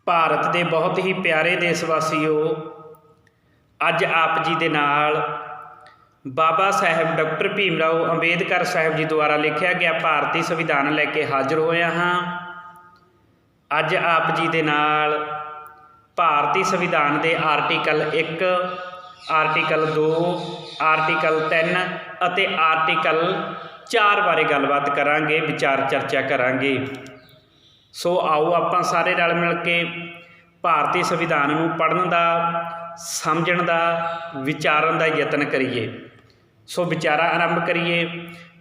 ਭਾਰਤ ਦੇ ਬਹੁਤ ਹੀ ਪਿਆਰੇ ਦੇਸ਼ ਵਾਸੀਓ, ਅੱਜ ਆਪ ਜੀ ਦੇ ਨਾਲ ਬਾਬਾ ਸਾਹਿਬ ਡਾਕਟਰ ਭੀਮ ਰਾਓ ਅੰਬੇਦਕਰ ਸਾਹਿਬ ਜੀ ਦੁਆਰਾ ਲਿਖਿਆ ਗਿਆ ਭਾਰਤੀ ਸੰਵਿਧਾਨ ਲੈ ਕੇ ਹਾਜ਼ਰ ਹੋਇਆ ਹਾਂ। ਅੱਜ ਆਪ ਜੀ ਦੇ ਨਾਲ ਭਾਰਤੀ ਸੰਵਿਧਾਨ ਦੇ ਆਰਟੀਕਲ 1, ਆਰਟੀਕਲ 2, ਆਰਟੀਕਲ 3 ਅਤੇ ਆਰਟੀਕਲ 4 ਬਾਰੇ ਗੱਲਬਾਤ ਕਰਾਂਗੇ, ਵਿਚਾਰ ਚਰਚਾ ਕਰਾਂਗੇ। ਸੋ ਆਓ ਆਪਾਂ ਸਾਰੇ ਰਲ ਮਿਲ ਕੇ ਭਾਰਤੀ ਸੰਵਿਧਾਨ ਨੂੰ ਪੜ੍ਹਨ ਦਾ, ਸਮਝਣ ਦਾ, ਵਿਚਾਰਨ ਦਾ ਯਤਨ ਕਰੀਏ। ਸੋ ਵਿਚਾਰਾ ਆਰੰਭ ਕਰੀਏ।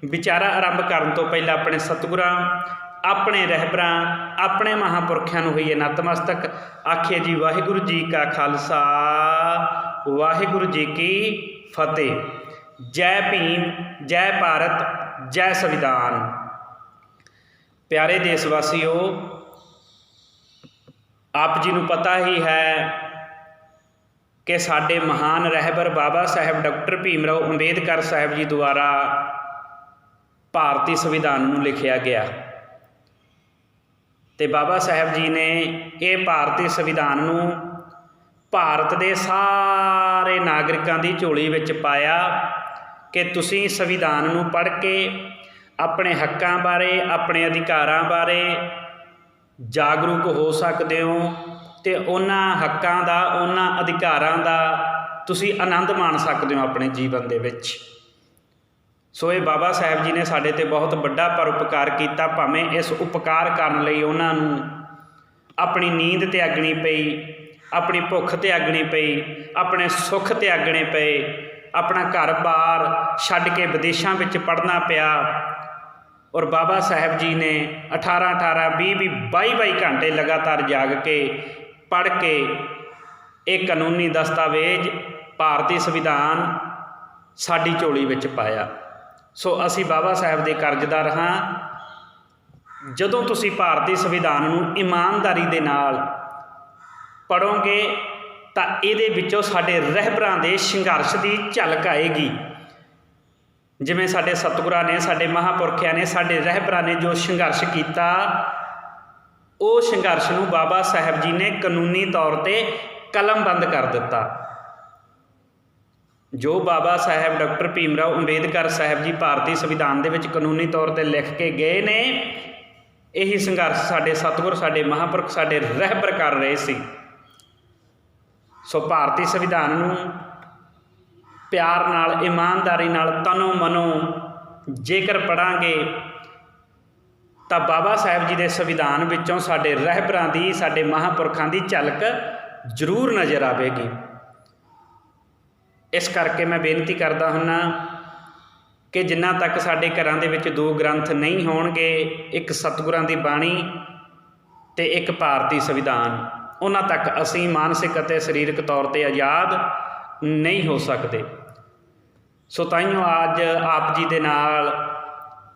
ਵਿਚਾਰਾ ਆਰੰਭ ਕਰਨ ਤੋਂ ਪਹਿਲਾਂ ਆਪਣੇ ਸਤਿਗੁਰਾਂ, ਆਪਣੇ ਰਹਿਬਰਾਂ, ਆਪਣੇ ਮਹਾਂਪੁਰਖਿਆਂ ਨੂੰ ਹੋਈਏ ਨਤਮਸਤਕ। ਆਖੀਏ ਜੀ ਵਾਹਿਗੁਰੂ ਜੀ ਕਾ ਖਾਲਸਾ, ਵਾਹਿਗੁਰੂ ਜੀ ਕੀ ਫਤਿਹ। ਜੈ ਭੀਮ, ਜੈ ਭਾਰਤ, ਜੈ ਸੰਵਿਧਾਨ। ਪਿਆਰੇ ਦੇਸ਼ ਵਾਸੀਓ, ਆਪ ਜੀ ਨੂੰ ਪਤਾ ਹੀ ਹੈ ਕਿ ਸਾਡੇ ਮਹਾਨ ਰਹਿਬਰ ਬਾਬਾ ਸਾਹਿਬ ਡਾਕਟਰ ਭੀਮ ਰਾਓ ਅੰਬੇਦਕਰ ਸਾਹਿਬ ਜੀ ਦੁਆਰਾ ਭਾਰਤੀ ਸੰਵਿਧਾਨ ਨੂੰ ਲਿਖਿਆ ਗਿਆ ਅਤੇ ਬਾਬਾ ਸਾਹਿਬ ਜੀ ਨੇ ਇਹ ਭਾਰਤੀ ਸੰਵਿਧਾਨ ਨੂੰ ਭਾਰਤ ਦੇ ਸਾਰੇ ਨਾਗਰਿਕਾਂ ਦੀ ਝੋਲੀ ਵਿੱਚ ਪਾਇਆ ਕਿ ਤੁਸੀਂ ਸੰਵਿਧਾਨ ਨੂੰ ਪੜ੍ਹ ਕੇ ਆਪਣੇ ਹੱਕਾਂ ਬਾਰੇ, ਆਪਣੇ ਅਧਿਕਾਰਾਂ ਬਾਰੇ ਜਾਗਰੂਕ ਹੋ ਸਕਦੇ ਹੋ ਅਤੇ ਉਹਨਾਂ ਹੱਕਾਂ ਦਾ, ਉਹਨਾਂ ਅਧਿਕਾਰਾਂ ਦਾ ਤੁਸੀਂ ਆਨੰਦ ਮਾਣ ਸਕਦੇ ਹੋ ਆਪਣੇ ਜੀਵਨ ਦੇ ਵਿੱਚ। ਸੋ ਇਹ ਬਾਬਾ ਸਾਹਿਬ ਜੀ ਨੇ ਸਾਡੇ 'ਤੇ ਬਹੁਤ ਵੱਡਾ ਪਰਉਪਕਾਰ ਕੀਤਾ। ਭਾਵੇਂ ਇਸ ਉਪਕਾਰ ਕਰਨ ਲਈ ਉਹਨਾਂ ਨੂੰ ਆਪਣੀ ਨੀਂਦ ਤਿਆਗਣੀ ਪਈ, ਆਪਣੀ ਭੁੱਖ ਤਿਆਗਣੀ ਪਈ, ਆਪਣੇ ਸੁੱਖ ਤਿਆਗਣੇ ਪਏ, ਆਪਣਾ ਘਰ-ਬਾਰ ਛੱਡ ਕੇ ਵਿਦੇਸ਼ਾਂ ਵਿੱਚ ਪੜ੍ਹਨਾ ਪਿਆ। ਔਰ ਬਾਬਾ ਸਾਹਿਬ ਜੀ ਨੇ 18, 20, 22 ਘੰਟੇ ਲਗਾਤਾਰ ਜਾਗ ਕੇ ਪੜ੍ਹ ਕੇ ਇਹ ਕਾਨੂੰਨੀ ਦਸਤਾਵੇਜ਼ ਭਾਰਤੀ ਸੰਵਿਧਾਨ ਸਾਡੀ ਝੋਲੀ ਵਿੱਚ ਪਾਇਆ। ਸੋ ਅਸੀਂ ਬਾਬਾ ਸਾਹਿਬ ਦੇ ਕਰਜ਼ਦਾਰ ਹਾਂ। ਜਦੋਂ ਤੁਸੀਂ ਭਾਰਤੀ ਸੰਵਿਧਾਨ ਨੂੰ ਇਮਾਨਦਾਰੀ ਦੇ ਨਾਲ ਪੜ੍ਹੋਗੇ ਤਾਂ ਇਹਦੇ ਵਿੱਚੋਂ ਸਾਡੇ ਰਹਿਬਰਾਂ ਦੇ ਸੰਘਰਸ਼ ਦੀ ਝਲਕ ਆਏਗੀ। ਜਿਵੇਂ ਸਾਡੇ ਸਤਿਗੁਰਾਂ ਨੇ, ਸਾਡੇ ਮਹਾਂਪੁਰਖਿਆਂ ਨੇ, ਸਾਡੇ ਰਹਿਬਰਾਂ ਨੇ ਜੋ ਸੰਘਰਸ਼ ਕੀਤਾ, ਉਹ ਸੰਘਰਸ਼ ਨੂੰ ਬਾਬਾ ਸਾਹਿਬ ਜੀ ਨੇ ਕਾਨੂੰਨੀ ਤੌਰ 'ਤੇ ਕਲਮਬੰਦ ਕਰ ਦਿੱਤਾ। ਜੋ ਬਾਬਾ ਸਾਹਿਬ ਡਾਕਟਰ ਭੀਮ ਰਾਓ ਅੰਬੇਦਕਰ ਸਾਹਿਬ ਜੀ ਭਾਰਤੀ ਸੰਵਿਧਾਨ ਦੇ ਵਿੱਚ ਕਾਨੂੰਨੀ ਤੌਰ 'ਤੇ ਲਿਖ ਕੇ ਗਏ ਨੇ, ਇਹੀ ਸੰਘਰਸ਼ ਸਾਡੇ ਸਤਿਗੁਰ, ਸਾਡੇ ਮਹਾਂਪੁਰਖ, ਸਾਡੇ ਰਹਿਬਰ ਕਰ ਰਹੇ ਸੀ। ਸੋ ਭਾਰਤੀ ਸੰਵਿਧਾਨ ਨੂੰ ਪਿਆਰ ਨਾਲ, ਇਮਾਨਦਾਰੀ ਨਾਲ, ਤਨੋਂ ਮਨੋਂ ਜੇਕਰ ਪੜ੍ਹਾਂਗੇ ਤਾਂ ਬਾਬਾ ਸਾਹਿਬ ਜੀ ਦੇ ਸੰਵਿਧਾਨ ਵਿੱਚੋਂ ਸਾਡੇ ਰਹਿਬਰਾਂ ਦੀ, ਸਾਡੇ ਮਹਾਂਪੁਰਖਾਂ ਦੀ ਝਲਕ ਜ਼ਰੂਰ ਨਜ਼ਰ ਆਵੇਗੀ। ਇਸ ਕਰਕੇ ਮੈਂ ਬੇਨਤੀ ਕਰਦਾ ਹੁੰਦਾ ਕਿ ਜਿੰਨਾ ਤੱਕ ਸਾਡੇ ਘਰਾਂ ਦੇ ਵਿੱਚ 2 ਗ੍ਰੰਥ ਨਹੀਂ ਹੋਣਗੇ, ਇੱਕ ਸਤਿਗੁਰਾਂ ਦੀ ਬਾਣੀ ਅਤੇ ਇੱਕ ਭਾਰਤੀ ਸੰਵਿਧਾਨ, ਉਹਨਾਂ ਤੱਕ ਅਸੀਂ ਮਾਨਸਿਕ ਅਤੇ ਸਰੀਰਕ ਤੌਰ 'ਤੇ ਆਜ਼ਾਦ ਨਹੀਂ ਹੋ ਸਕਦੇ। ਸੋ ਤਾਈਓ ਅੱਜ ਆਪ ਜੀ ਦੇ ਨਾਲ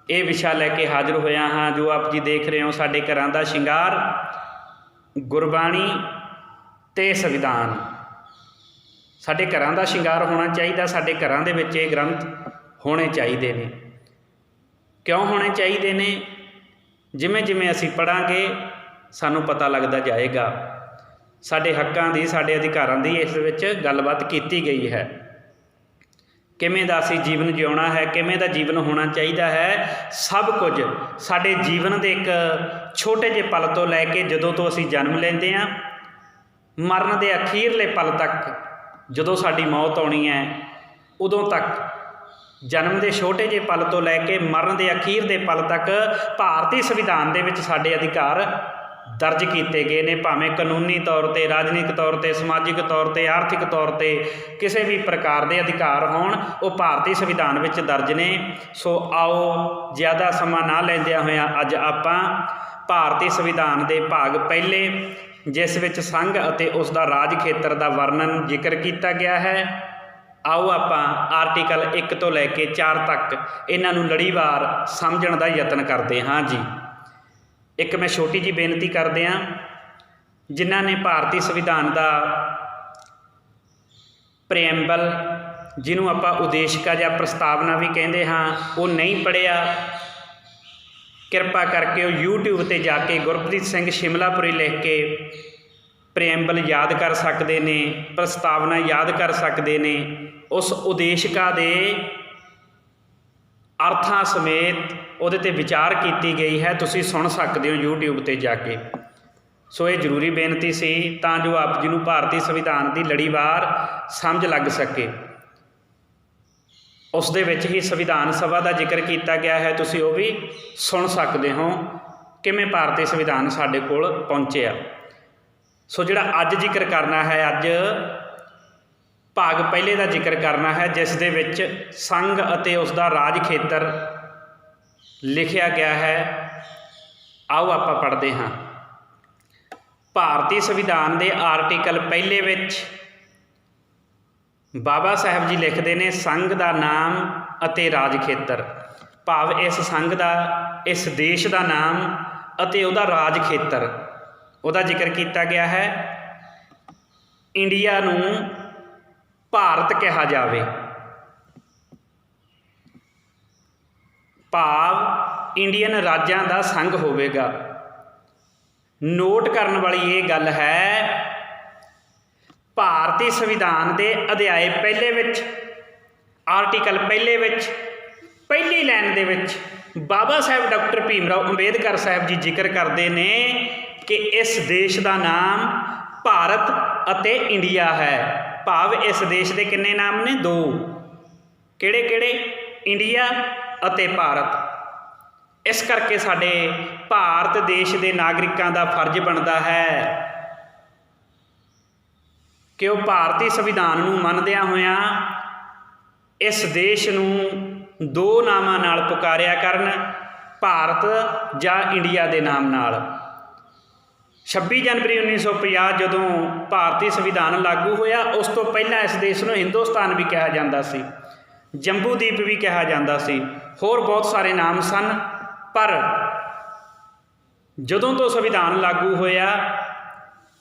ਇਹ ਵਿਸ਼ਾ ਲੈ ਕੇ ਹਾਜ਼ਰ ਹੋਇਆ ਹਾਂ। ਜੋ ਆਪ ਜੀ ਦੇਖ ਰਹੇ ਹੋ, ਸਾਡੇ ਘਰਾਂ ਦਾ ਸ਼ਿੰਗਾਰ ਗੁਰਬਾਣੀ ਅਤੇ ਸੰਵਿਧਾਨ। ਸਾਡੇ ਘਰਾਂ ਦਾ ਸ਼ਿੰਗਾਰ ਹੋਣਾ ਚਾਹੀਦਾ। ਸਾਡੇ ਘਰਾਂ ਦੇ ਵਿੱਚ ਇਹ ਗ੍ਰੰਥ ਹੋਣੇ ਚਾਹੀਦੇ ਨੇ। ਕਿਉਂ ਹੋਣੇ ਚਾਹੀਦੇ ਨੇ? ਜਿਵੇਂ ਜਿਵੇਂ ਅਸੀਂ ਪੜ੍ਹਾਂਗੇ ਸਾਨੂੰ ਪਤਾ ਲੱਗਦਾ ਜਾਏਗਾ। ਸਾਡੇ ਹੱਕਾਂ ਦੀ, ਸਾਡੇ ਅਧਿਕਾਰਾਂ ਦੀ ਇਸ ਵਿੱਚ ਗੱਲਬਾਤ ਕੀਤੀ ਗਈ ਹੈ। ਕਿਵੇਂ ਦਾ ਅਸੀਂ ਜੀਵਨ ਜਿਉਣਾ ਹੈ, ਕਿਵੇਂ ਦਾ ਜੀਵਨ ਹੋਣਾ ਚਾਹੀਦਾ ਹੈ, ਸਭ ਕੁਝ ਸਾਡੇ ਜੀਵਨ ਦੇ ਇੱਕ ਛੋਟੇ ਜਿਹੇ ਪਲ ਤੋਂ ਲੈ ਕੇ ਜਦੋਂ ਤੋਂ ਅਸੀਂ ਜਨਮ ਲੈਂਦੇ ਹਾਂ, ਮਰਨ ਦੇ ਅਖੀਰਲੇ ਪਲ ਤੱਕ, ਜਦੋਂ ਸਾਡੀ ਮੌਤ ਆਉਣੀ ਹੈ, ਉਦੋਂ ਤੱਕ, ਜਨਮ ਦੇ ਛੋਟੇ ਜਿਹੇ ਪਲ ਤੋਂ ਲੈ ਕੇ ਮਰਨ ਦੇ ਅਖੀਰ ਦੇ ਪਲ ਤੱਕ ਭਾਰਤੀ ਸੰਵਿਧਾਨ ਦੇ ਵਿੱਚ ਸਾਡੇ ਅਧਿਕਾਰ ਦਰਜ ਕੀਤੇ ਗਏ ਨੇ। ਭਾਵੇਂ ਕਾਨੂੰਨੀ ਤੌਰ 'ਤੇ, ਰਾਜਨੀਤਿਕ ਤੌਰ 'ਤੇ, ਸਮਾਜਿਕ ਤੌਰ 'ਤੇ, ਆਰਥਿਕ ਤੌਰ 'ਤੇ ਕਿਸੇ ਵੀ ਪ੍ਰਕਾਰ ਦੇ ਅਧਿਕਾਰ ਹੋਣ, ਉਹ ਭਾਰਤੀ ਸੰਵਿਧਾਨ ਵਿੱਚ ਦਰਜ ਨੇ। ਸੋ ਆਓ ਜ਼ਿਆਦਾ ਸਮਾਂ ਨਾ ਲੈਂਦਿਆਂ ਹੋਇਆਂ ਅੱਜ ਆਪਾਂ ਭਾਰਤੀ ਸੰਵਿਧਾਨ ਦੇ ਭਾਗ ਪਹਿਲੇ, ਜਿਸ ਵਿੱਚ ਸੰਘ ਅਤੇ ਉਸ ਦਾ ਰਾਜ ਖੇਤਰ ਦਾ ਵਰਣਨ ਜ਼ਿਕਰ ਕੀਤਾ ਗਿਆ ਹੈ, ਆਓ ਆਪਾਂ ਆਰਟੀਕਲ 1 ਤੋਂ ਲੈ ਕੇ 4 ਤੱਕ ਇਹਨਾਂ ਨੂੰ ਲੜੀਵਾਰ ਸਮਝਣ ਦਾ ਯਤਨ ਕਰਦੇ ਹਾਂ ਜੀ। ਇੱਕ ਮੈਂ ਛੋਟੀ ਜਿਹੀ ਬੇਨਤੀ ਕਰਦੇ ਹਾਂ, ਜਿਨ੍ਹਾਂ ਨੇ ਭਾਰਤੀ ਸੰਵਿਧਾਨ ਦਾ ਪ੍ਰੀਐਂਬਲ, ਜਿਹਨੂੰ ਆਪਾਂ ਉਦੇਸ਼ਿਕਾ ਜਾਂ ਪ੍ਰਸਤਾਵਨਾ ਵੀ ਕਹਿੰਦੇ ਹਾਂ, ਉਹ ਨਹੀਂ ਪੜ੍ਹਿਆ, ਕਿਰਪਾ ਕਰਕੇ ਉਹ YouTube 'ਤੇ ਜਾ ਕੇ ਗੁਰਪ੍ਰੀਤ ਸਿੰਘ ਸ਼ਿਮਲਾਪੁਰੀ ਲਿਖ ਕੇ ਪ੍ਰੀਐਂਬਲ ਯਾਦ ਕਰ ਸਕਦੇ ਨੇ, ਪ੍ਰਸਤਾਵਨਾ ਯਾਦ ਕਰ ਸਕਦੇ ਨੇ, ਉਸ ਉਦੇਸ਼ਕਾ ਦੇ ਅਰਥਾਂ ਸਮੇਤ ਉਹਦੇ 'ਤੇ ਵਿਚਾਰ ਕੀਤੀ ਗਈ ਹੈ। ਤੁਸੀਂ ਸੁਣ ਸਕਦੇ ਹੋ YouTube 'ਤੇ ਜਾ ਕੇ। ਸੋ ਇਹ ਜ਼ਰੂਰੀ ਬੇਨਤੀ ਸੀ ਤਾਂ ਜੋ ਆਪ ਜੀ ਨੂੰ ਭਾਰਤੀ ਸੰਵਿਧਾਨ ਦੀ ਲੜੀਵਾਰ ਸਮਝ ਲੱਗ ਸਕੇ। ਉਸ ਦੇ ਵਿੱਚ ਹੀ ਸੰਵਿਧਾਨ ਸਭਾ ਦਾ ਜ਼ਿਕਰ ਕੀਤਾ ਗਿਆ ਹੈ, ਤੁਸੀਂ ਉਹ ਵੀ ਸੁਣ ਸਕਦੇ ਹੋ ਕਿਵੇਂ ਭਾਰਤੀ ਸੰਵਿਧਾਨ ਸਾਡੇ ਕੋਲ ਪਹੁੰਚਿਆ। ਸੋ ਜਿਹੜਾ ਅੱਜ ਜ਼ਿਕਰ ਕਰਨਾ ਹੈ, ਅੱਜ ਭਾਗ ਪਹਿਲੇ ਦਾ ਜ਼ਿਕਰ ਕਰਨਾ ਹੈ, ਜਿਸ ਦੇ ਵਿੱਚ ਸੰਘ ਅਤੇ ਉਸ ਦਾ ਰਾਜ ਖੇਤਰ ਲਿਖਿਆ ਗਿਆ ਹੈ। ਆਓ ਆਪਾਂ ਪੜ੍ਹਦੇ ਹਾਂ। ਭਾਰਤੀ ਸੰਵਿਧਾਨ ਦੇ ਆਰਟੀਕਲ ਪਹਿਲੇ ਵਿੱਚ ਬਾਬਾ ਸਾਹਿਬ ਜੀ ਲਿਖਦੇ ਨੇ ਸੰਘ ਦਾ ਨਾਮ ਅਤੇ ਰਾਜ ਖੇਤਰ, ਭਾਵ ਇਸ ਸੰਘ ਦਾ, ਇਸ ਦੇਸ਼ ਦਾ ਨਾਮ ਅਤੇ ਉਹਦਾ ਰਾਜ ਖੇਤਰ, ਉਹਦਾ ਜ਼ਿਕਰ ਕੀਤਾ ਗਿਆ ਹੈ। ਇੰਡੀਆ ਨੂੰ ਭਾਰਤ ਕਿਹਾ ਜਾਵੇ, ਭਾਵ ਇੰਡੀਅਨ ਰਾਜਾਂ ਦਾ ਸੰਘ ਹੋਵੇਗਾ। ਨੋਟ ਕਰਨ ਵਾਲੀ ਇਹ ਗੱਲ ਹੈ, ਭਾਰਤੀ ਸੰਵਿਧਾਨ ਦੇ ਅਧਿਆਏ ਪਹਿਲੇ ਵਿੱਚ, ਆਰਟੀਕਲ ਪਹਿਲੇ ਵਿੱਚ, ਪਹਿਲੀ ਲਾਈਨ ਦੇ ਵਿੱਚ ਬਾਬਾ ਸਾਹਿਬ ਡਾਕਟਰ ਭੀਮ ਰਾਓ ਅੰਬੇਦਕਰ ਸਾਹਿਬ ਜੀ ਜ਼ਿਕਰ ਕਰਦੇ ਨੇ ਕਿ ਇਸ ਦੇਸ਼ ਦਾ ਨਾਮ ਭਾਰਤ ਅਤੇ ਇੰਡੀਆ ਹੈ। ਭਾਵ ਇਸ ਦੇਸ਼ ਦੇ ਕਿੰਨੇ ਨਾਮ ਨੇ? 2। ਕਿਹੜੇ ਕਿਹੜੇ? ਇੰਡੀਆ ਅਤੇ ਭਾਰਤ। ਇਸ ਕਰਕੇ ਸਾਡੇ ਭਾਰਤ ਦੇਸ਼ ਦੇ ਨਾਗਰਿਕਾਂ ਦਾ ਫਰਜ਼ ਬਣਦਾ ਹੈ ਕਿ ਉਹ ਭਾਰਤੀ ਸੰਵਿਧਾਨ ਨੂੰ ਮੰਨਦਿਆਂ ਹੋਇਆਂ ਇਸ ਦੇਸ਼ ਨੂੰ 2 ਨਾਮਾਂ ਨਾਲ ਪੁਕਾਰਿਆ ਕਰਨ, ਭਾਰਤ ਜਾਂ ਇੰਡੀਆ ਦੇ ਨਾਮ ਨਾਲ। 26 ਜਨਵਰੀ 1950 ਜਦੋਂ ਭਾਰਤੀ ਸੰਵਿਧਾਨ ਲਾਗੂ ਹੋਇਆ, ਉਸ ਤੋਂ ਪਹਿਲਾਂ ਇਸ ਦੇਸ਼ ਨੂੰ ਹਿੰਦੁਸਤਾਨ ਵੀ ਕਿਹਾ ਜਾਂਦਾ ਸੀ, ਜੰਬੂ ਦੀਪ ਵੀ ਕਿਹਾ ਜਾਂਦਾ ਸੀ, ਹੋਰ ਬਹੁਤ ਸਾਰੇ ਨਾਮ ਸਨ। ਪਰ ਜਦੋਂ ਤੋਂ ਸੰਵਿਧਾਨ ਲਾਗੂ ਹੋਇਆ,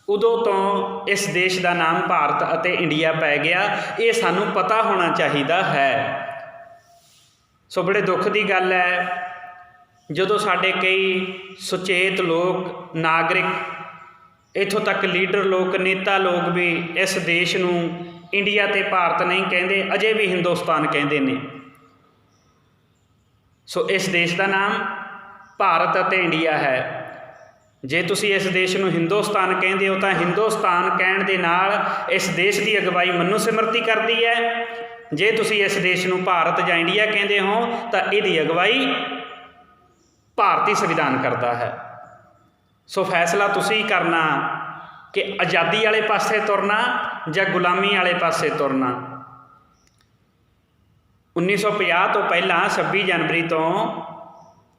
ਉਦੋਂ ਤੋਂ ਇਸ ਦੇਸ਼ ਦਾ ਨਾਮ ਭਾਰਤ ਅਤੇ ਇੰਡੀਆ ਪੈ ਗਿਆ। ਇਹ ਸਾਨੂੰ ਪਤਾ ਹੋਣਾ ਚਾਹੀਦਾ ਹੈ। ਸੋ ਬੜੇ ਦੁੱਖ ਦੀ ਗੱਲ ਹੈ ਜਦੋਂ ਸਾਡੇ ਕਈ ਸੁਚੇਤ ਲੋਕ, ਨਾਗਰਿਕ, ਇੱਥੋਂ ਤੱਕ ਲੀਡਰ ਲੋਕ, ਨੇਤਾ ਲੋਕ ਵੀ ਇਸ ਦੇਸ਼ ਨੂੰ ਇੰਡੀਆ ਅਤੇ ਭਾਰਤ ਨਹੀਂ ਕਹਿੰਦੇ, ਅਜੇ ਵੀ ਹਿੰਦੁਸਤਾਨ ਕਹਿੰਦੇ ਨੇ। ਸੋ ਇਸ ਦੇਸ਼ ਦਾ ਨਾਮ ਭਾਰਤ ਅਤੇ ਇੰਡੀਆ ਹੈ। ਜੇ ਤੁਸੀਂ ਇਸ ਦੇਸ਼ ਨੂੰ ਹਿੰਦੁਸਤਾਨ ਕਹਿੰਦੇ ਹੋ ਤਾਂ ਹਿੰਦੁਸਤਾਨ ਕਹਿਣ ਦੇ ਨਾਲ ਇਸ ਦੇਸ਼ ਦੀ ਅਗਵਾਈ ਮਨੂ ਸਿਮਰਤੀ ਕਰਦੀ ਹੈ। ਜੇ ਤੁਸੀਂ ਇਸ ਦੇਸ਼ ਨੂੰ ਭਾਰਤ ਜਾਂ ਇੰਡੀਆ ਕਹਿੰਦੇ ਹੋ ਤਾਂ ਇਹਦੀ ਅਗਵਾਈ ਭਾਰਤੀ ਸੰਵਿਧਾਨ ਕਰਦਾ ਹੈ। ਸੋ ਫੈਸਲਾ ਤੁਸੀਂ ਕਰਨਾ ਕਿ ਆਜ਼ਾਦੀ ਵਾਲੇ ਪਾਸੇ ਤੁਰਨਾ ਜਾਂ ਗੁਲਾਮੀ ਵਾਲੇ ਪਾਸੇ ਤੁਰਨਾ। 1950 ਤੋਂ ਪਹਿਲਾਂ 26 ਜਨਵਰੀ ਤੋਂ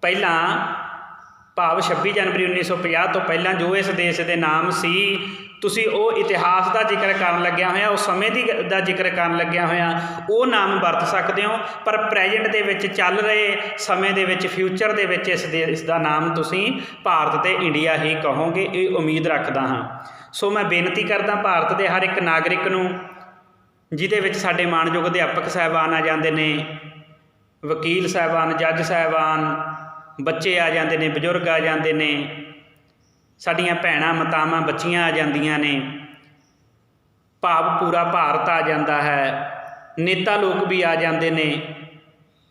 ਪਹਿਲਾਂ, ਭਾਵ 26 ਜਨਵਰੀ 1950 ਤੋਂ ਪਹਿਲਾਂ ਜੋ ਇਸ ਦੇਸ਼ ਦੇ ਨਾਮ ਸੀ, ਤੁਸੀਂ ਉਹ ਇਤਿਹਾਸ ਦਾ ਜ਼ਿਕਰ ਕਰਨ ਲੱਗਿਆ ਹੋਇਆ, ਉਸ ਸਮੇਂ ਦਾ ਜ਼ਿਕਰ ਕਰਨ ਲੱਗਿਆ ਹੋਇਆ ਉਹ ਨਾਮ ਵਰਤ ਸਕਦੇ ਹੋ। ਪਰ ਪ੍ਰੈਜੈਂਟ ਦੇ ਵਿੱਚ ਚੱਲ ਰਹੇ ਸਮੇਂ ਦੇ ਵਿੱਚ, ਫਿਊਚਰ ਦੇ ਵਿੱਚ ਇਸ ਦੇਸ਼ ਦਾ ਨਾਮ ਤੁਸੀਂ ਭਾਰਤ ਅਤੇ ਇੰਡੀਆ ਹੀ ਕਹੋਗੇ, ਇਹ ਉਮੀਦ ਰੱਖਦਾ ਹਾਂ। ਸੋ ਮੈਂ ਬੇਨਤੀ ਕਰਦਾ ਭਾਰਤ ਦੇ ਹਰ ਇੱਕ ਨਾਗਰਿਕ ਨੂੰ, ਜਿਹਦੇ ਵਿੱਚ ਸਾਡੇ ਮਾਣਯੋਗ ਅਧਿਆਪਕ ਸਾਹਿਬਾਨ ਆ ਜਾਂਦੇ ਨੇ, ਵਕੀਲ ਸਾਹਿਬਾਨ, ਜੱਜ ਸਾਹਿਬਾਨ, ਬੱਚੇ ਆ ਜਾਂਦੇ ਨੇ, ਬਜ਼ੁਰਗ ਆ ਜਾਂਦੇ ਨੇ, ਸਾਡੀਆਂ ਭੈਣਾਂ, ਮਾਤਾਵਾਂ, ਬੱਚੀਆਂ ਆ ਜਾਂਦੀਆਂ ਨੇ, ਭਾਵ ਪੂਰਾ ਭਾਰਤ ਆ ਜਾਂਦਾ ਹੈ। ਨੇਤਾ ਲੋਕ ਵੀ ਆ ਜਾਂਦੇ ਨੇ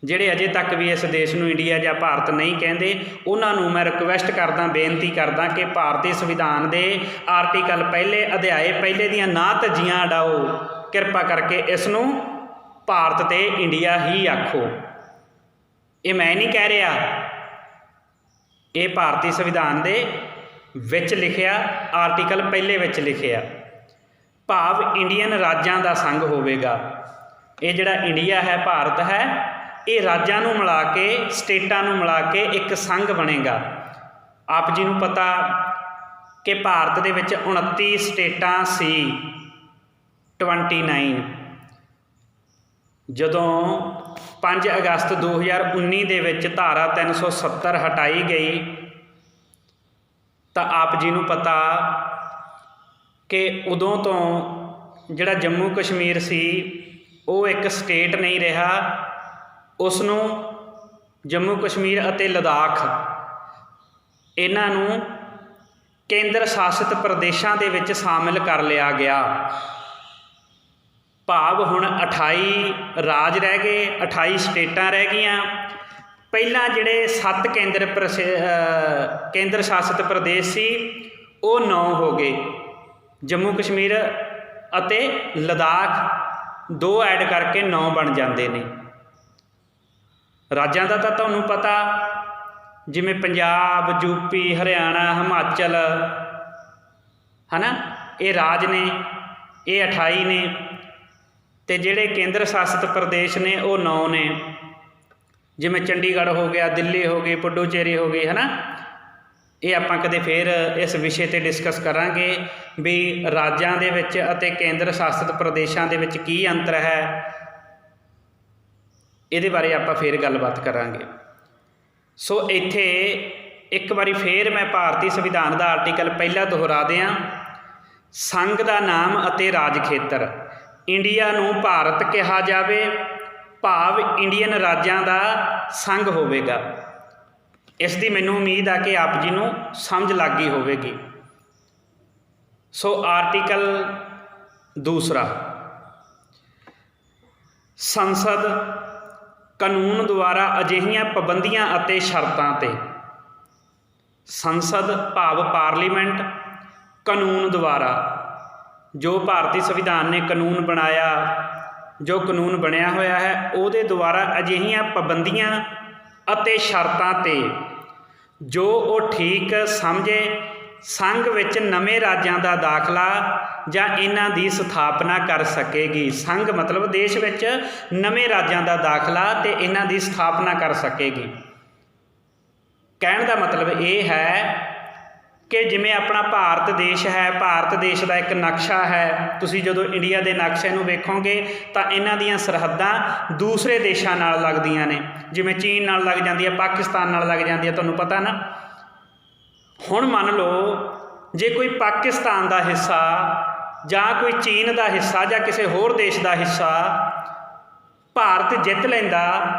ਜਿਹੜੇ ਅਜੇ ਤੱਕ ਵੀ ਇਸ ਦੇਸ਼ ਨੂੰ ਇੰਡੀਆ ਜਾਂ ਭਾਰਤ ਨਹੀਂ ਕਹਿੰਦੇ। ਉਹਨਾਂ ਨੂੰ ਮੈਂ ਰਿਕੁਐਸਟ ਕਰਦਾ, ਬੇਨਤੀ ਕਰਦਾ ਕਿ ਭਾਰਤੀ ਸੰਵਿਧਾਨ ਦੇ ਆਰਟੀਕਲ ਪਹਿਲੇ, ਅਧਿਆਏ ਪਹਿਲੇ ਦੀਆਂ ਨਾ ਧੱਜੀਆਂ ਉਡਾਓ, ਕਿਰਪਾ ਕਰਕੇ ਇਸ ਨੂੰ ਭਾਰਤ ਅਤੇ ਇੰਡੀਆ ਹੀ ਆਖੋ। ਇਹ ਮੈਂ ਨਹੀਂ ਕਹਿ ਰਿਹਾ, ਇਹ ਭਾਰਤੀ ਸੰਵਿਧਾਨ ਦੇ ਵਿੱਚ ਲਿਖਿਆ, ਆਰਟੀਕਲ ਪਹਿਲੇ ਵਿੱਚ ਲਿਖਿਆ, ਭਾਵ ਇੰਡੀਅਨ ਰਾਜਾਂ ਦਾ ਸੰਘ ਹੋਵੇਗਾ। ਇਹ ਜਿਹੜਾ ਇੰਡੀਆ ਹੈ, ਭਾਰਤ ਹੈ, ਇਹ ਰਾਜਾਂ ਨੂੰ ਮਿਲਾ ਕੇ, ਸਟੇਟਾਂ ਨੂੰ ਮਿਲਾ ਕੇ ਇੱਕ ਸੰਘ ਬਣੇਗਾ। ਆਪ ਜੀ ਨੂੰ ਪਤਾ ਕਿ ਭਾਰਤ ਦੇ ਵਿੱਚ 29 ਸਟੇਟਾਂ ਸੀ। 29 ਜਦੋਂ 5 ਅਗਸਤ 2019 ਦੇ ਵਿੱਚ ਧਾਰਾ 370 ਹਟਾਈ ਗਈ ਤਾਂ ਆਪ ਜੀ ਨੂੰ ਪਤਾ ਕਿ ਉਦੋਂ ਤੋਂ ਜਿਹੜਾ ਜੰਮੂ ਕਸ਼ਮੀਰ ਸੀ ਉਹ ਇੱਕ ਸਟੇਟ ਨਹੀਂ ਰਿਹਾ, ਉਸ ਨੂੰ ਜੰਮੂ ਕਸ਼ਮੀਰ ਅਤੇ ਲੱਦਾਖ ਇਹਨਾਂ ਨੂੰ ਕੇਂਦਰ ਸ਼ਾਸਿਤ ਪ੍ਰਦੇਸ਼ਾਂ ਦੇ ਵਿੱਚ ਸ਼ਾਮਿਲ ਕਰ ਲਿਆ ਗਿਆ। ਭਾਵ ਹੁਣ 28 ਰਾਜ ਰਹਿ ਗਏ, 28 ਸਟੇਟਾਂ ਰਹਿ ਗਈਆਂ। ਪਹਿਲਾਂ ਜਿਹੜੇ 7 ਕੇਂਦਰ ਸ਼ਾਸਿਤ ਪ੍ਰਦੇਸ਼ ਸੀ ਉਹ 9 ਹੋ ਗਏ। ਜੰਮੂ ਕਸ਼ਮੀਰ ਅਤੇ ਲਦਾਖ 2 ਐਡ ਕਰਕੇ 9 ਬਣ ਜਾਂਦੇ ਨੇ। ਰਾਜਾਂ ਦਾ ਤਾਂ ਤੁਹਾਨੂੰ ਪਤਾ, ਜਿਵੇਂ ਪੰਜਾਬ, ਯੂਪੀ, ਹਰਿਆਣਾ, ਹਿਮਾਚਲ, ਹੈ ਨਾ, ਇਹ ਰਾਜ ਨੇ, ਇਹ 28 ਨੇ। ਅਤੇ ਜਿਹੜੇ ਕੇਂਦਰ ਸ਼ਾਸਿਤ ਪ੍ਰਦੇਸ਼ ਨੇ ਉਹ 9 ਨੇ, ਜਿਵੇਂ ਚੰਡੀਗੜ੍ਹ ਹੋ ਗਿਆ, ਦਿੱਲੀ ਹੋ ਗਈ, ਪੁਡੂਚੇਰੀ ਹੋ ਗਈ, ਹੈ ਨਾ। ਇਹ ਆਪਾਂ ਕਦੇ ਫਿਰ ਇਸ ਵਿਸ਼ੇ 'ਤੇ ਡਿਸਕਸ ਕਰਾਂਗੇ ਵੀ ਰਾਜਾਂ ਦੇ ਵਿੱਚ ਅਤੇ ਕੇਂਦਰ ਸ਼ਾਸਿਤ ਪ੍ਰਦੇਸ਼ਾਂ ਦੇ ਵਿੱਚ ਕੀ ਅੰਤਰ ਹੈ। ਇਹਦੇ ਬਾਰੇ ਆਪਾਂ ਫਿਰ ਗੱਲਬਾਤ ਕਰਾਂਗੇ। ਸੋ ਇੱਥੇ ਇੱਕ ਵਾਰੀ ਫਿਰ ਮੈਂ ਭਾਰਤੀ ਸੰਵਿਧਾਨ ਦਾ ਆਰਟੀਕਲ ਪਹਿਲਾ ਦੁਹਰਾ ਦਿਆਂ। ਸੰਘ ਦਾ ਨਾਮ ਅਤੇ ਰਾਜ ਖੇਤਰ। ਇੰਡੀਆ ਨੂੰ ਭਾਰਤ ਕਿਹਾ ਜਾਵੇ, ਭਾਵ ਇੰਡੀਅਨ ਰਾਜਾਂ ਦਾ ਸੰਘ ਹੋਵੇਗਾ। ਇਸ ਦੀ ਮੈਨੂੰ ਉਮੀਦ ਆ ਕਿ ਆਪ ਜੀ ਨੂੰ ਸਮਝ ਲੱਗ ਗਈ ਹੋਵੇਗੀ। ਸੋ ਆਰਟੀਕਲ ਦੂਸਰਾ, ਸੰਸਦ ਕਾਨੂੰਨ ਦੁਆਰਾ ਅਜਿਹੀਆਂ ਪਾਬੰਦੀਆਂ ਅਤੇ ਸ਼ਰਤਾਂ 'ਤੇ। ਸੰਸਦ ਭਾਵ ਪਾਰਲੀਮੈਂਟ ਕਾਨੂੰਨ ਦੁਆਰਾ, ਜੋ ਭਾਰਤੀ ਸੰਵਿਧਾਨ ਨੇ ਕਾਨੂੰਨ ਬਣਾਇਆ, ਜੋ ਕਾਨੂੰਨ ਬਣਿਆ ਹੋਇਆ ਹੈ, ਉਹਦੇ ਦੁਆਰਾ ਅਜਿਹੀਆਂ ਪਾਬੰਦੀਆਂ ਅਤੇ ਸ਼ਰਤਾਂ 'ਤੇ ਜੋ ਉਹ ਠੀਕ ਸਮਝੇ ਸੰਘ ਵਿੱਚ ਨਵੇਂ ਰਾਜਾਂ ਦਾ ਦਾਖਲਾ ਜਾਂ ਇਹਨਾਂ ਦੀ ਸਥਾਪਨਾ ਕਰ ਸਕੇਗੀ। ਸੰਘ ਮਤਲਬ ਦੇਸ਼ ਵਿੱਚ ਨਵੇਂ ਰਾਜਾਂ ਦਾ ਦਾਖਲਾ ਅਤੇ ਇਹਨਾਂ ਦੀ ਸਥਾਪਨਾ ਕਰ ਸਕੇਗੀ। ਕਹਿਣ ਦਾ ਮਤਲਬ ਇਹ ਹੈ ਕਿ ਜਿਵੇਂ ਆਪਣਾ ਭਾਰਤ ਦੇਸ਼ ਹੈ, ਭਾਰਤ ਦੇਸ਼ ਦਾ ਇੱਕ ਨਕਸ਼ਾ ਹੈ। ਤੁਸੀਂ ਜਦੋਂ ਇੰਡੀਆ ਦੇ ਨਕਸ਼ੇ ਨੂੰ ਵੇਖੋਗੇ ਤਾਂ ਇਹਨਾਂ ਦੀਆਂ ਸਰਹੱਦਾਂ ਦੂਸਰੇ ਦੇਸ਼ਾਂ ਨਾਲ ਲੱਗਦੀਆਂ ਨੇ, ਜਿਵੇਂ ਚੀਨ ਨਾਲ ਲੱਗ ਜਾਂਦੀ ਹੈ, ਪਾਕਿਸਤਾਨ ਨਾਲ ਲੱਗ ਜਾਂਦੀ ਹੈ, ਤੁਹਾਨੂੰ ਪਤਾ ਨਾ। ਹੁਣ ਮੰਨ ਲਓ ਜੇ ਕੋਈ ਪਾਕਿਸਤਾਨ ਦਾ ਹਿੱਸਾ ਜਾਂ ਕੋਈ ਚੀਨ ਦਾ ਹਿੱਸਾ ਜਾਂ ਕਿਸੇ ਹੋਰ ਦੇਸ਼ ਦਾ ਹਿੱਸਾ ਭਾਰਤ ਜਿੱਤ ਲੈਂਦਾ,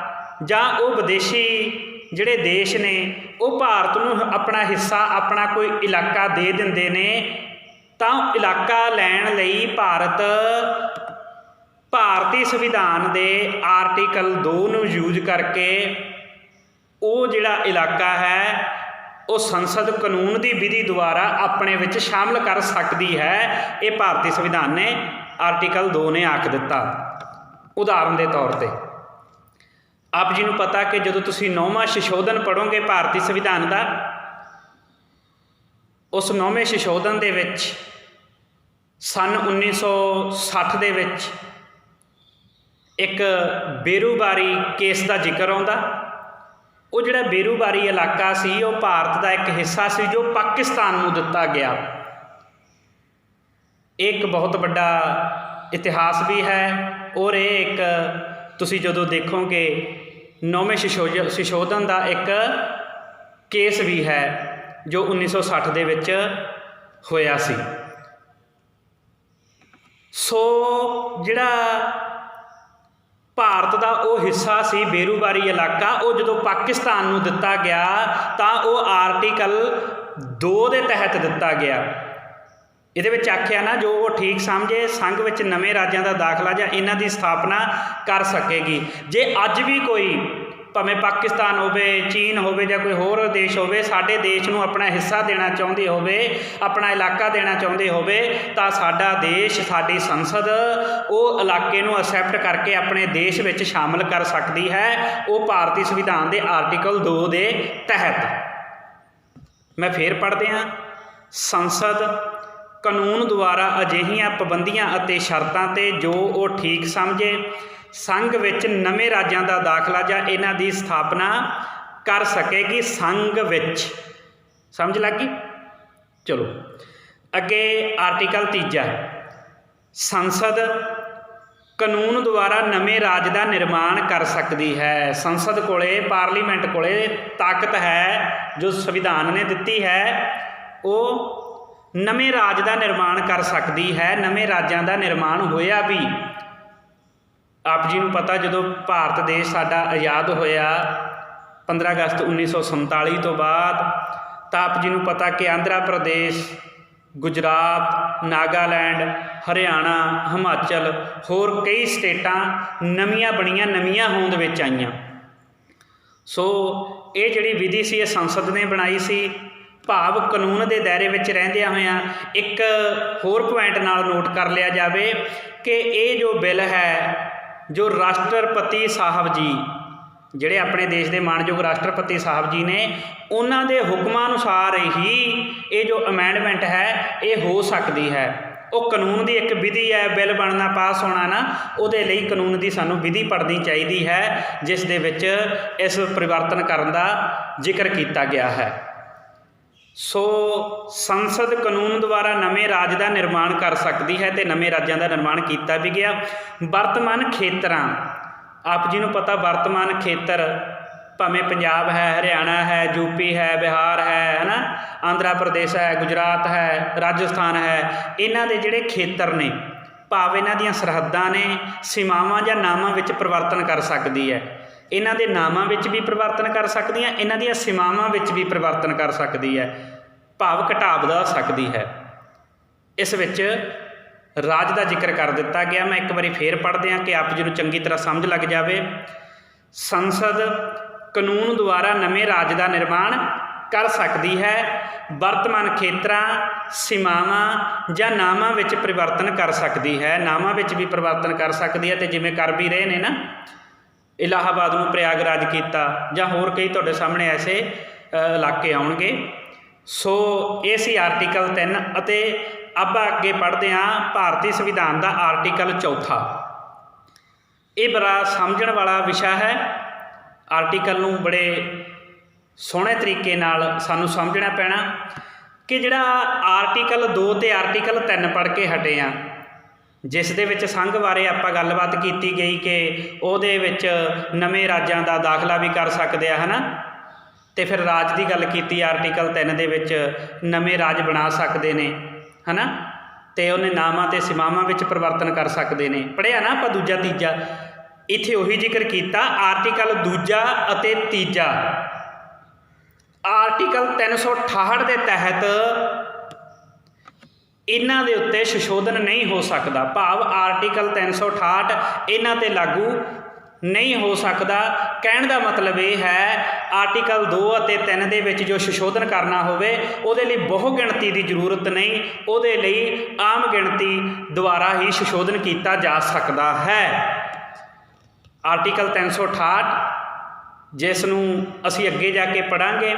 ਜਾਂ ਉਹ ਵਿਦੇਸ਼ੀ ਜਿਹੜੇ ਦੇਸ਼ ਨੇ ਉਹ ਭਾਰਤ ਨੂੰ ਆਪਣਾ ਹਿੱਸਾ, ਆਪਣਾ ਕੋਈ ਇਲਾਕਾ ਦੇ ਦਿੰਦੇ ਨੇ, ਤਾਂ ਇਲਾਕਾ ਲੈਣ ਲਈ ਭਾਰਤੀ ਸੰਵਿਧਾਨ ਦੇ ਆਰਟੀਕਲ 2 ਨੂੰ ਯੂਜ਼ ਕਰਕੇ ਉਹ ਜਿਹੜਾ ਇਲਾਕਾ ਹੈ ਉਹ ਸੰਸਦ ਕਾਨੂੰਨ ਦੀ ਵਿਧੀ ਦੁਆਰਾ ਆਪਣੇ ਵਿੱਚ ਸ਼ਾਮਲ ਕਰ ਸਕਦੀ ਹੈ। ਇਹ ਭਾਰਤੀ ਸੰਵਿਧਾਨ ਨੇ ਆਰਟੀਕਲ 2 ਨੇ ਆਖ ਦਿੱਤਾ। ਉਦਾਹਰਨ ਦੇ ਤੌਰ 'ਤੇ ਆਪ ਜੀ ਨੂੰ ਪਤਾ ਕਿ ਜਦੋਂ ਤੁਸੀਂ 9ਵਾਂ ਸੰਸ਼ੋਧਨ ਪੜ੍ਹੋਗੇ ਭਾਰਤੀ ਸੰਵਿਧਾਨ ਦਾ, ਉਸ 9ਵੇਂ ਸੰਸ਼ੋਧਨ ਦੇ ਵਿੱਚ ਸੰਨ 1960 ਦੇ ਵਿੱਚ ਇੱਕ ਬੇਰੁਬਾਰੀ ਕੇਸ ਦਾ ਜ਼ਿਕਰ ਆਉਂਦਾ। ਉਹ ਜਿਹੜਾ ਬੇਰੁਬਾਰੀ ਇਲਾਕਾ ਸੀ ਉਹ ਭਾਰਤ ਦਾ ਇੱਕ ਹਿੱਸਾ ਸੀ ਜੋ ਪਾਕਿਸਤਾਨ ਨੂੰ ਦਿੱਤਾ ਗਿਆ। ਇੱਕ ਬਹੁਤ ਵੱਡਾ ਇਤਿਹਾਸ ਵੀ ਹੈ ਔਰ ਇਹ ਇੱਕ ਤੁਸੀਂ ਜਦੋਂ ਦੇਖੋਗੇ 9ਵੇਂ ਸੰਸ਼ੋਧਨ ਦਾ ਇੱਕ ਕੇਸ ਵੀ ਹੈ ਜੋ 1960 ਦੇ ਵਿੱਚ ਹੋਇਆ ਸੀ। ਸੋ ਜਿਹੜਾ ਭਾਰਤ ਦਾ ਉਹ ਹਿੱਸਾ ਸੀ ਬੇਰੁਬਾਰੀ ਇਲਾਕਾ, ਉਹ ਜਦੋਂ ਪਾਕਿਸਤਾਨ ਨੂੰ ਦਿੱਤਾ ਗਿਆ ਤਾਂ ਉਹ ਆਰਟੀਕਲ 2 ਦੇ ਤਹਿਤ ਦਿੱਤਾ ਗਿਆ। ਇਹਦੇ ਵਿੱਚ ਆਖਿਆ ਨਾ ਜੋ ਉਹ ਠੀਕ ਸਮਝੇ ਸੰਘ ਵਿੱਚ ਨਵੇਂ ਰਾਜਾਂ ਦਾ ਦਾਖਲਾ ਜਾਂ ਇਹਨਾਂ ਦੀ ਸਥਾਪਨਾ ਕਰ ਸਕੇਗੀ। ਜੇ ਅੱਜ ਵੀ ਕੋਈ ਭਾਵੇਂ ਪਾਕਿਸਤਾਨ ਹੋਵੇ, ਚੀਨ ਹੋਵੇ ਜਾਂ ਕੋਈ ਹੋਰ ਦੇਸ਼ ਹੋਵੇ ਸਾਡੇ ਦੇਸ਼ ਨੂੰ ਆਪਣਾ ਹਿੱਸਾ ਦੇਣਾ ਚਾਹੁੰਦੇ ਹੋਵੇ, ਆਪਣਾ ਇਲਾਕਾ ਦੇਣਾ ਚਾਹੁੰਦੇ ਹੋਵੇ, ਤਾਂ ਸਾਡਾ ਦੇਸ਼, ਸਾਡੀ ਸੰਸਦ ਉਹ ਇਲਾਕੇ ਨੂੰ ਅਸੈਪਟ ਕਰਕੇ ਆਪਣੇ ਦੇਸ਼ ਵਿੱਚ ਸ਼ਾਮਲ ਕਰ ਸਕਦੀ ਹੈ, ਉਹ ਭਾਰਤੀ ਸੰਵਿਧਾਨ ਦੇ ਆਰਟੀਕਲ 2 ਦੇ ਤਹਿਤ। ਮੈਂ ਫੇਰ ਪੜ੍ਹਦੇ ਹਾਂ। ਸੰਸਦ ਕਾਨੂੰਨ ਦੁਆਰਾ ਅਜਿਹੀਆਂ ਪਾਬੰਦੀਆਂ ਅਤੇ ਸ਼ਰਤਾਂ 'ਤੇ ਜੋ ਉਹ ਠੀਕ ਸਮਝੇ ਸੰਘ ਵਿੱਚ ਨਵੇਂ ਰਾਜਾਂ ਦਾ ਦਾਖਲਾ ਜਾਂ ਇਹਨਾਂ ਦੀ ਸਥਾਪਨਾ ਕਰ ਸਕੇਗੀ। ਸੰਘ ਵਿੱਚ ਸਮਝ ਲੱਗ ਗਈ? ਚਲੋ ਅੱਗੇ ਆਰਟੀਕਲ 3, ਸੰਸਦ ਕਾਨੂੰਨ ਦੁਆਰਾ ਨਵੇਂ ਰਾਜ ਦਾ ਨਿਰਮਾਣ ਕਰ ਸਕਦੀ ਹੈ। ਸੰਸਦ ਕੋਲੇ, ਪਾਰਲੀਮੈਂਟ ਕੋਲੇ ਤਾਕਤ ਹੈ ਜੋ ਸੰਵਿਧਾਨ ਨੇ ਦਿੱਤੀ ਹੈ, ਉਹ ਨਵੇਂ ਰਾਜ ਦਾ ਨਿਰਮਾਣ ਕਰ ਸਕਦੀ ਹੈ। ਨਵੇਂ ਰਾਜਾਂ ਦਾ ਨਿਰਮਾਣ ਹੋਇਆ ਵੀ। ਆਪ ਜੀ ਨੂੰ ਪਤਾ ਜਦੋਂ ਭਾਰਤ ਦੇਸ਼ ਸਾਡਾ ਆਜ਼ਾਦ ਹੋਇਆ 15 ਅਗਸਤ 1947 ਤੋਂ ਬਾਅਦ ਤਾਂ ਆਪ ਜੀ ਨੂੰ ਪਤਾ ਕਿ ਆਂਧਰਾ ਪ੍ਰਦੇਸ਼, ਗੁਜਰਾਤ, ਨਾਗਾਲੈਂਡ, ਹਰਿਆਣਾ, ਹਿਮਾਚਲ, ਹੋਰ ਕਈ ਸਟੇਟਾਂ ਨਵੀਆਂ ਬਣੀਆਂ, ਨਵੀਆਂ ਹੋਂਦ ਵਿੱਚ ਆਈਆਂ। ਸੋ ਇਹ ਜਿਹੜੀ ਵਿਧੀ ਸੀ ਇਹ ਸੰਸਦ ਨੇ ਬਣਾਈ ਸੀ। ਭਾਵ ਕਾਨੂੰਨ ਦੇ ਦਾਇਰੇ ਵਿੱਚ ਰਹਿੰਦਿਆਂ ਹੋਇਆਂ ਇੱਕ ਹੋਰ ਪੁਆਇੰਟ ਨਾਲ ਨੋਟ ਕਰ ਲਿਆ ਜਾਵੇ ਕਿ ਇਹ ਜੋ ਬਿੱਲ ਹੈ, ਜੋ ਰਾਸ਼ਟਰਪਤੀ ਸਾਹਿਬ ਜੀ, ਜਿਹੜੇ ਆਪਣੇ ਦੇਸ਼ ਦੇ ਮਾਣਯੋਗ ਰਾਸ਼ਟਰਪਤੀ ਸਾਹਿਬ ਜੀ ਨੇ, ਉਹਨਾਂ ਦੇ ਹੁਕਮਾਂ ਅਨੁਸਾਰ ਹੀ ਇਹ ਜੋ ਅਮੈਂਡਮੈਂਟ ਹੈ ਇਹ ਹੋ ਸਕਦੀ ਹੈ। ਉਹ ਕਾਨੂੰਨ ਦੀ ਇੱਕ ਵਿਧੀ ਹੈ। ਬਿੱਲ ਬਣਨਾ, ਪਾਸ ਹੋਣਾ ਨਾ, ਉਹਦੇ ਲਈ ਕਾਨੂੰਨ ਦੀ ਸਾਨੂੰ ਵਿਧੀ ਪੜ੍ਹਨੀ ਚਾਹੀਦੀ ਹੈ, ਜਿਸ ਦੇ ਵਿੱਚ ਇਸ ਪਰਿਵਰਤਨ ਕਰਨ ਦਾ ਜ਼ਿਕਰ ਕੀਤਾ ਗਿਆ ਹੈ। ਸੋ ਸੰਸਦ ਕਾਨੂੰਨ ਦੁਆਰਾ ਨਵੇਂ ਰਾਜ ਦਾ ਨਿਰਮਾਣ ਕਰ ਸਕਦੀ ਹੈ ਅਤੇ ਨਵੇਂ ਰਾਜਾਂ ਦਾ ਨਿਰਮਾਣ ਕੀਤਾ ਵੀ ਗਿਆ। ਵਰਤਮਾਨ ਖੇਤਰਾਂ, ਆਪ ਜੀ ਨੂੰ ਪਤਾ ਵਰਤਮਾਨ ਖੇਤਰ ਭਾਵੇਂ ਪੰਜਾਬ ਹੈ, ਹਰਿਆਣਾ ਹੈ, ਯੂਪੀ ਹੈ, ਬਿਹਾਰ ਹੈ ਨਾ, ਆਂਧਰਾ ਪ੍ਰਦੇਸ਼ ਹੈ, ਗੁਜਰਾਤ ਹੈ, ਰਾਜਸਥਾਨ ਹੈ, ਇਹਨਾਂ ਦੇ ਜਿਹੜੇ ਖੇਤਰ ਨੇ, ਭਾਵ ਇਹਨਾਂ ਦੀਆਂ ਸਰਹੱਦਾਂ ਨੇ, ਸੀਮਾਵਾਂ ਜਾਂ ਨਾਮਾਂ ਵਿੱਚ ਪਰਿਵਰਤਨ ਕਰ ਸਕਦੀ ਹੈ। ਇਹਨਾਂ ਦੇ ਨਾਮਾਂ ਵਿੱਚ ਵੀ ਪਰਿਵਰਤਨ ਕਰ ਸਕਦੀਆਂ, ਇਹਨਾਂ ਦੀਆਂ ਸੀਮਾਵਾਂ ਵਿੱਚ ਵੀ ਪਰਿਵਰਤਨ ਕਰ ਸਕਦੀ ਹੈ, ਭਾਵ ਘਟਾ ਵਧਾ ਸਕਦੀ ਹੈ। ਇਸ ਵਿੱਚ ਰਾਜ ਦਾ ਜ਼ਿਕਰ ਕਰ ਦਿੱਤਾ ਗਿਆ। ਮੈਂ ਇੱਕ ਵਾਰੀ ਫੇਰ ਪੜ੍ਹਦੇ ਹਾਂ ਕਿ ਆਪ ਜੀ ਨੂੰ ਚੰਗੀ ਤਰ੍ਹਾਂ ਸਮਝ ਲੱਗ ਜਾਵੇ। ਸੰਸਦ ਕਾਨੂੰਨ ਦੁਆਰਾ ਨਵੇਂ ਰਾਜ ਦਾ ਨਿਰਮਾਣ ਕਰ ਸਕਦੀ ਹੈ। ਵਰਤਮਾਨ ਖੇਤਰਾਂ, ਸੀਮਾਵਾਂ ਜਾਂ ਨਾਮਾਂ ਵਿੱਚ ਪਰਿਵਰਤਨ ਕਰ ਸਕਦੀ ਹੈ। ਨਾਮਾਂ ਵਿੱਚ ਵੀ ਪਰਿਵਰਤਨ ਕਰ ਸਕਦੀ ਹੈ, ਅਤੇ ਜਿਵੇਂ ਕਰ ਵੀ ਰਹੇ ਨੇ ਨਾ, ਇਲਾਹਾਬਾਦ ਨੂੰ ਪ੍ਰਯਾਗਰਾਜ ਕੀਤਾ, ਜਾਂ ਹੋਰ ਕਈ ਤੁਹਾਡੇ ਸਾਹਮਣੇ ਐਸੇ ਇਲਾਕੇ ਆਉਣਗੇ। ਸੋ ਇਹ ਸੀ ਆਰਟੀਕਲ 3 ਅਤੇ ਆਪਾਂ ਅੱਗੇ ਪੜ੍ਹਦੇ ਹਾਂ ਭਾਰਤੀ ਸੰਵਿਧਾਨ ਦਾ ਆਰਟੀਕਲ 4। ਇਹ ਬੜਾ ਸਮਝਣ ਵਾਲਾ ਵਿਸ਼ਾ ਹੈ। ਆਰਟੀਕਲ ਨੂੰ ਬੜੇ ਸੋਹਣੇ ਤਰੀਕੇ ਨਾਲ ਸਾਨੂੰ ਸਮਝਣਾ ਪੈਣਾ ਕਿ ਜਿਹੜਾ ਆਰਟੀਕਲ 2 ਅਤੇ ਆਰਟੀਕਲ 3 ਪੜ੍ਹ ਕੇ ਹਟੇ ਹਾਂ, ਜਿਸ ਦੇ ਵਿੱਚ ਸੰਘ ਬਾਰੇ ਆਪਾਂ ਗੱਲਬਾਤ ਕੀਤੀ ਗਈ ਕਿ ਉਹਦੇ ਵਿੱਚ ਨਵੇਂ ਰਾਜਾਂ ਦਾ ਦਾਖਲਾ ਵੀ ਕਰ ਸਕਦੇ ਆ, ਹੈ ਨਾ, ਅਤੇ ਫਿਰ ਰਾਜ ਦੀ ਗੱਲ ਕੀਤੀ ਆਰਟੀਕਲ 3 ਦੇ ਵਿੱਚ ਨਵੇਂ ਰਾਜ ਬਣਾ ਸਕਦੇ ਨੇ, ਹੈ ਨਾ, ਅਤੇ ਉਹਨੇ ਨਾਮਾਂ ਅਤੇ ਸੀਮਾਵਾਂ ਵਿੱਚ ਪਰਿਵਰਤਨ ਕਰ ਸਕਦੇ ਨੇ। ਪੜ੍ਹਿਆ ਨਾ ਆਪਾਂ ਦੂਜਾ ਤੀਜਾ, ਇੱਥੇ ਉਹੀ ਜ਼ਿਕਰ ਕੀਤਾ ਆਰਟੀਕਲ 2 ਅਤੇ 3। ਆਰਟੀਕਲ 368 ਦੇ ਤਹਿਤ ਇਹਨਾਂ ਦੇ ਉੱਤੇ ਸੰਸ਼ੋਧਨ ਨਹੀਂ ਹੋ ਸਕਦਾ, ਭਾਵ ਆਰਟੀਕਲ 368 ਇਹਨਾਂ 'ਤੇ ਲਾਗੂ ਨਹੀਂ ਹੋ ਸਕਦਾ। ਕਹਿਣ ਦਾ ਮਤਲਬ ਇਹ ਹੈ ਆਰਟੀਕਲ 2 ਅਤੇ 3 ਦੇ ਵਿੱਚ ਜੋ ਸੰਸ਼ੋਧਨ ਕਰਨਾ ਹੋਵੇ ਉਹਦੇ ਲਈ ਬਹੁ ਗਿਣਤੀ ਦੀ ਜ਼ਰੂਰਤ ਨਹੀਂ, ਉਹਦੇ ਲਈ ਆਮ ਗਿਣਤੀ ਦੁਆਰਾ ਹੀ ਸੰਸ਼ੋਧਨ ਕੀਤਾ ਜਾ ਸਕਦਾ ਹੈ। ਆਰਟੀਕਲ 368 ਜਿਸ ਨੂੰ ਅਸੀਂ ਅੱਗੇ ਜਾ ਕੇ ਪੜ੍ਹਾਂਗੇ,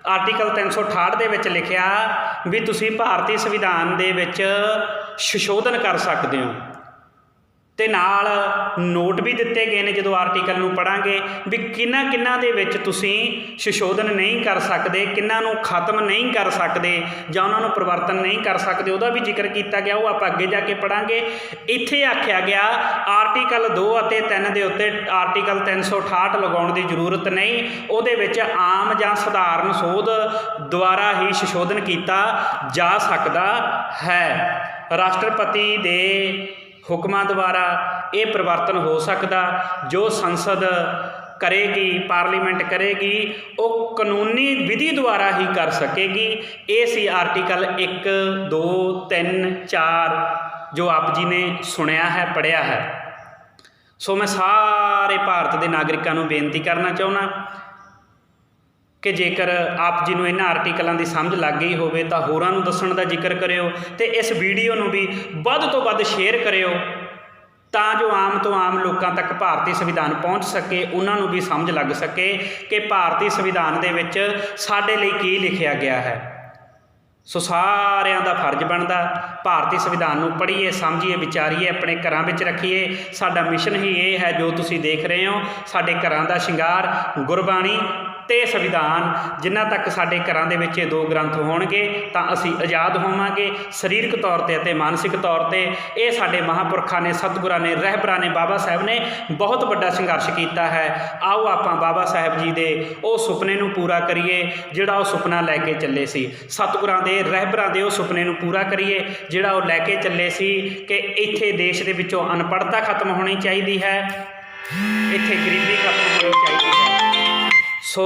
ਆਰਟੀਕਲ 368 ਦੇ ਵਿੱਚ ਲਿਖਿਆ ਵੀ ਤੁਸੀਂ ਭਾਰਤੀ ਸੰਵਿਧਾਨ ਦੇ ਵਿੱਚ ਸੰਸ਼ੋਧਨ ਕਰ ਸਕਦੇ ਹੋ, ਅਤੇ ਨਾਲ ਨੋਟ ਵੀ ਦਿੱਤੇ ਗਏ ਨੇ ਜਦੋਂ ਆਰਟੀਕਲ ਨੂੰ ਪੜ੍ਹਾਂਗੇ ਵੀ ਕਿਹਨਾਂ ਕਿਹਨਾਂ ਦੇ ਵਿੱਚ ਤੁਸੀਂ ਸੰਸ਼ੋਧਨ ਨਹੀਂ ਕਰ ਸਕਦੇ, ਕਿਹਨਾਂ ਨੂੰ ਖਤਮ ਨਹੀਂ ਕਰ ਸਕਦੇ ਜਾਂ ਉਹਨਾਂ ਨੂੰ ਪਰਿਵਰਤਨ ਨਹੀਂ ਕਰ ਸਕਦੇ, ਉਹਦਾ ਵੀ ਜ਼ਿਕਰ ਕੀਤਾ ਗਿਆ। ਉਹ ਆਪਾਂ ਅੱਗੇ ਜਾ ਕੇ ਪੜ੍ਹਾਂਗੇ। ਇੱਥੇ ਆਖਿਆ ਗਿਆ ਆਰਟੀਕਲ 2 ਅਤੇ 3 ਦੇ ਉੱਤੇ ਆਰਟੀਕਲ 368 ਲਗਾਉਣ ਦੀ ਜ਼ਰੂਰਤ ਨਹੀਂ, ਉਹਦੇ ਵਿੱਚ ਆਮ ਜਾਂ ਸਧਾਰਨ ਸੋਧ ਦੁਆਰਾ ਹੀ ਸੰਸ਼ੋਧਨ ਕੀਤਾ ਜਾ ਸਕਦਾ ਹੈ। ਰਾਸ਼ਟਰਪਤੀ ਦੇ ਹੁਕਮਾਂ ਦੁਆਰਾ ਇਹ ਪਰਿਵਰਤਨ ਹੋ ਸਕਦਾ। ਜੋ ਸੰਸਦ ਕਰੇਗੀ, ਪਾਰਲੀਮੈਂਟ ਕਰੇਗੀ, ਉਹ ਕਾਨੂੰਨੀ ਵਿਧੀ ਦੁਆਰਾ ਹੀ ਕਰ ਸਕੇਗੀ। ਇਹ ਸੀ ਆਰਟੀਕਲ 1, 2, 3, 4 ਜੋ ਆਪ ਜੀ ਨੇ ਸੁਣਿਆ ਹੈ, ਪੜ੍ਹਿਆ ਹੈ। ਸੋ ਮੈਂ ਸਾਰੇ ਭਾਰਤ ਦੇ ਨਾਗਰਿਕਾਂ ਨੂੰ ਬੇਨਤੀ ਕਰਨਾ ਚਾਹੁੰਦਾ ਕਿ ਜੇਕਰ ਆਪ ਜੀ ਨੂੰ ਇਹਨਾਂ ਆਰਟੀਕਲਾਂ ਦੀ ਸਮਝ ਲੱਗ ਗਈ ਹੋਵੇ ਤਾਂ ਹੋਰਾਂ ਨੂੰ ਦੱਸਣ ਦਾ ਜ਼ਿਕਰ ਕਰਿਓ, ਅਤੇ ਇਸ ਵੀਡੀਓ ਨੂੰ ਵੀ ਵੱਧ ਤੋਂ ਵੱਧ ਸ਼ੇਅਰ ਕਰਿਓ ਤਾਂ ਜੋ ਆਮ ਤੋਂ ਆਮ ਲੋਕਾਂ ਤੱਕ ਭਾਰਤੀ ਸੰਵਿਧਾਨ ਪਹੁੰਚ ਸਕੇ, ਉਹਨਾਂ ਨੂੰ ਵੀ ਸਮਝ ਲੱਗ ਸਕੇ ਕਿ ਭਾਰਤੀ ਸੰਵਿਧਾਨ ਦੇ ਵਿੱਚ ਸਾਡੇ ਲਈ ਕੀ ਲਿਖਿਆ ਗਿਆ ਹੈ। ਸੋ ਸਾਰਿਆਂ ਦਾ ਫਰਜ਼ ਬਣਦਾ ਭਾਰਤੀ ਸੰਵਿਧਾਨ ਨੂੰ ਪੜ੍ਹੀਏ, ਸਮਝੀਏ, ਵਿਚਾਰੀਏ, ਆਪਣੇ ਘਰਾਂ ਵਿੱਚ ਰੱਖੀਏ। ਸਾਡਾ ਮਿਸ਼ਨ ਹੀ ਇਹ ਹੈ ਜੋ ਤੁਸੀਂ ਦੇਖ ਰਹੇ ਹੋ। ਸਾਡੇ ਘਰਾਂ ਦਾ ਸ਼ਿੰਗਾਰ ਗੁਰਬਾਣੀ ਅਤੇ ਸੰਵਿਧਾਨ। ਜਿੰਨਾ ਤੱਕ ਸਾਡੇ ਘਰਾਂ ਦੇ ਵਿੱਚ ਇਹ 2 ਗ੍ਰੰਥ ਹੋਣਗੇ ਤਾਂ ਅਸੀਂ ਆਜ਼ਾਦ ਹੋਵਾਂਗੇ, ਸਰੀਰਕ ਤੌਰ 'ਤੇ ਅਤੇ ਮਾਨਸਿਕ ਤੌਰ 'ਤੇ। ਇਹ ਸਾਡੇ ਮਹਾਂਪੁਰਖਾਂ ਨੇ, ਸਤਿਗੁਰਾਂ ਨੇ, ਰਹਿਬਰਾਂ ਨੇ, ਬਾਬਾ ਸਾਹਿਬ ਨੇ ਬਹੁਤ ਵੱਡਾ ਸੰਘਰਸ਼ ਕੀਤਾ ਹੈ। ਆਓ ਆਪਾਂ ਬਾਬਾ ਸਾਹਿਬ ਜੀ ਦੇ ਉਹ ਸੁਪਨੇ ਨੂੰ ਪੂਰਾ ਕਰੀਏ ਜਿਹੜਾ ਉਹ ਸੁਪਨਾ ਲੈ ਕੇ ਚੱਲੇ ਸੀ। ਸਤਿਗੁਰਾਂ ਦੇ, ਰਹਿਬਰਾਂ ਦੇ ਉਹ ਸੁਪਨੇ ਨੂੰ ਪੂਰਾ ਕਰੀਏ ਜਿਹੜਾ ਉਹ ਲੈ ਕੇ ਚੱਲੇ ਸੀ ਕਿ ਇੱਥੇ ਦੇਸ਼ ਦੇ ਵਿੱਚੋਂ ਅਨਪੜ੍ਹਤਾ ਖਤਮ ਹੋਣੀ ਚਾਹੀਦੀ ਹੈ, ਇੱਥੇ ਗਰੀਬੀ ਖਤਮ ਹੋਣੀ ਚਾਹੀਦੀ ਹੈ। ਸੋ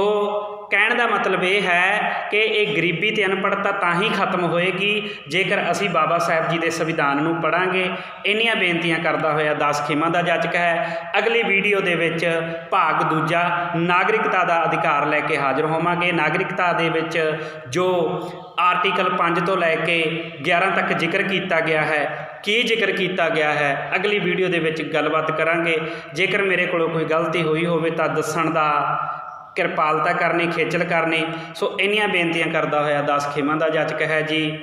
ਕਹਿਣ ਦਾ ਮਤਲਬ ਇਹ ਹੈ ਕਿ ਇਹ ਗਰੀਬੀ ਤੇ ਅਨਪੜ੍ਹਤਾ ਤਾਂ ਹੀ ਖਤਮ ਹੋਏਗੀ ਜੇਕਰ ਅਸੀਂ ਬਾਬਾ ਸਾਹਿਬ ਜੀ ਦੇ ਸੰਵਿਧਾਨ ਨੂੰ ਪੜ੍ਹਾਂਗੇ। ਇੰਨੀਆਂ ਬੇਨਤੀਆਂ ਕਰਦਾ ਹੋਇਆ 10 ਖੇਮਾਂ ਦਾ ਜਾਚਕ ਹੈ। ਅਗਲੀ ਵੀਡੀਓ ਦੇ ਵਿੱਚ ਭਾਗ ਦੂਜਾ ਨਾਗਰਿਕਤਾ ਦਾ ਅਧਿਕਾਰ ਲੈ ਕੇ ਹਾਜ਼ਰ ਹੋਵਾਂਗੇ। ਨਾਗਰਿਕਤਾ ਦੇ ਵਿੱਚ ਜੋ ਆਰਟੀਕਲ 5 ਤੋਂ ਲੈ ਕੇ 11 ਤੱਕ ਜ਼ਿਕਰ ਕੀਤਾ ਗਿਆ ਹੈ, ਕੀ ਜ਼ਿਕਰ ਕੀਤਾ ਗਿਆ ਹੈ, ਅਗਲੀ ਵੀਡੀਓ ਦੇ ਵਿੱਚ ਗੱਲਬਾਤ ਕਰਾਂਗੇ। ਜੇਕਰ ਮੇਰੇ ਕੋਲੋਂ ਕੋਈ ਗਲਤੀ ਹੋਈ ਹੋਵੇ ਤਾਂ ਦੱਸਣ ਦਾ ਕਿਰਪਾਲਤਾ ਕਰਨੀ, ਖੇਚਲ ਕਰਨੀ। ਸੋ ਇੰਨੀਆਂ ਬੇਨਤੀਆਂ ਕਰਦਾ ਹੋਇਆ 10 ਖੇਮਾਂ ਦਾ ਜਾਚਕ ਹੈ ਜੀ।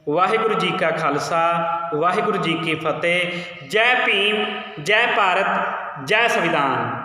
ਵਾਹਿਗੁਰੂ ਜੀ ਕਾ ਖਾਲਸਾ, ਵਾਹਿਗੁਰੂ ਜੀ ਕੀ ਫਤਿਹ। ਜੈ ਭੀਮ, ਜੈ ਭਾਰਤ, ਜੈ ਸੰਵਿਧਾਨ।